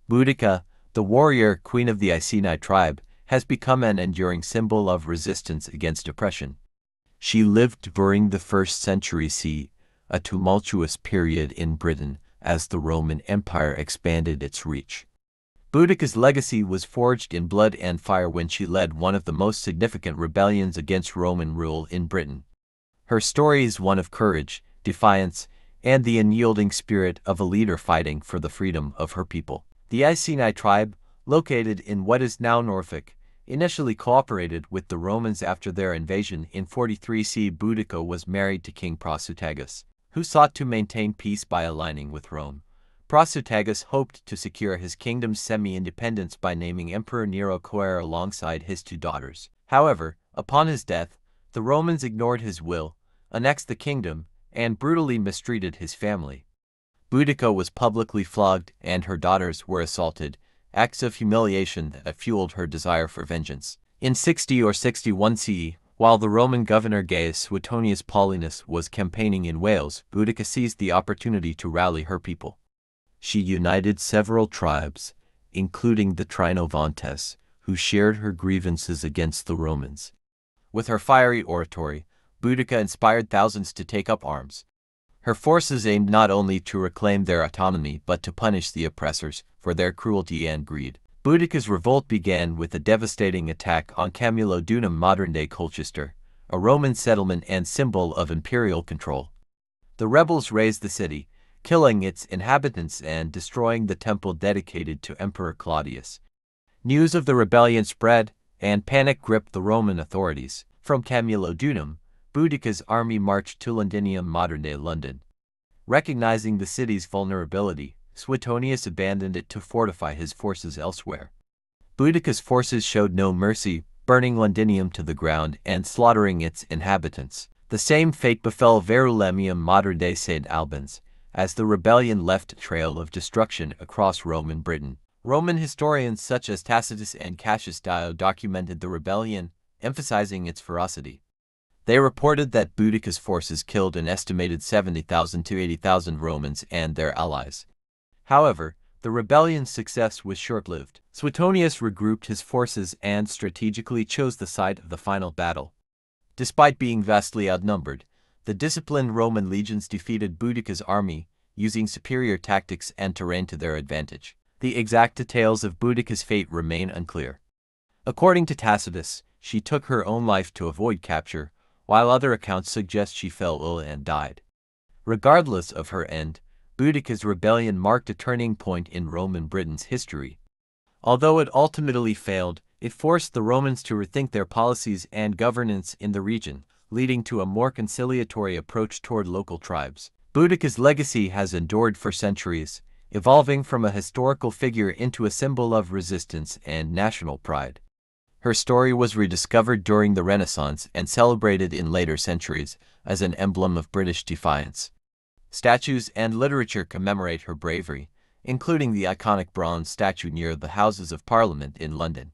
Boudica, the warrior queen of the Iceni tribe, has become an enduring symbol of resistance against oppression. She lived during the 1st century CE, a tumultuous period in Britain as the Roman Empire expanded its reach. Boudica's legacy was forged in blood and fire when she led one of the most significant rebellions against Roman rule in Britain. Her story is one of courage, defiance, and the unyielding spirit of a leader fighting for the freedom of her people. The Iceni tribe, located in what is now Norfolk, initially cooperated with the Romans after their invasion in 43 CE. Boudica was married to King Prasutagus, who sought to maintain peace by aligning with Rome. Prasutagus hoped to secure his kingdom's semi-independence by naming Emperor Nero coheir alongside his 2 daughters. However, upon his death, the Romans ignored his will, annexed the kingdom, and brutally mistreated his family. Boudica was publicly flogged and her daughters were assaulted, acts of humiliation that fueled her desire for vengeance. In 60 or 61 CE, while the Roman governor Gaius Suetonius Paulinus was campaigning in Wales, Boudica seized the opportunity to rally her people. She united several tribes, including the Trinovantes, who shared her grievances against the Romans. With her fiery oratory, Boudica inspired thousands to take up arms. Her forces aimed not only to reclaim their autonomy but to punish the oppressors for their cruelty and greed. Boudica's revolt began with a devastating attack on Camulodunum, modern-day Colchester, a Roman settlement and symbol of imperial control. The rebels razed the city, killing its inhabitants and destroying the temple dedicated to Emperor Claudius. News of the rebellion spread, and panic gripped the Roman authorities. From Camulodunum, Boudica's army marched to Londinium, modern-day London. Recognizing the city's vulnerability, Suetonius abandoned it to fortify his forces elsewhere. Boudica's forces showed no mercy, burning Londinium to the ground and slaughtering its inhabitants. The same fate befell Verulamium, modern-day St. Albans, as the rebellion left a trail of destruction across Roman Britain. Roman historians such as Tacitus and Cassius Dio documented the rebellion, emphasizing its ferocity. They reported that Boudica's forces killed an estimated 70,000 to 80,000 Romans and their allies. However, the rebellion's success was short-lived. Suetonius regrouped his forces and strategically chose the site of the final battle. Despite being vastly outnumbered, the disciplined Roman legions defeated Boudica's army, using superior tactics and terrain to their advantage. The exact details of Boudica's fate remain unclear. According to Tacitus, she took her own life to avoid capture, while other accounts suggest she fell ill and died. Regardless of her end, Boudica's rebellion marked a turning point in Roman Britain's history. Although it ultimately failed, it forced the Romans to rethink their policies and governance in the region, leading to a more conciliatory approach toward local tribes. Boudica's legacy has endured for centuries, evolving from a historical figure into a symbol of resistance and national pride. Her story was rediscovered during the Renaissance and celebrated in later centuries as an emblem of British defiance. Statues and literature commemorate her bravery, including the iconic bronze statue near the Houses of Parliament in London.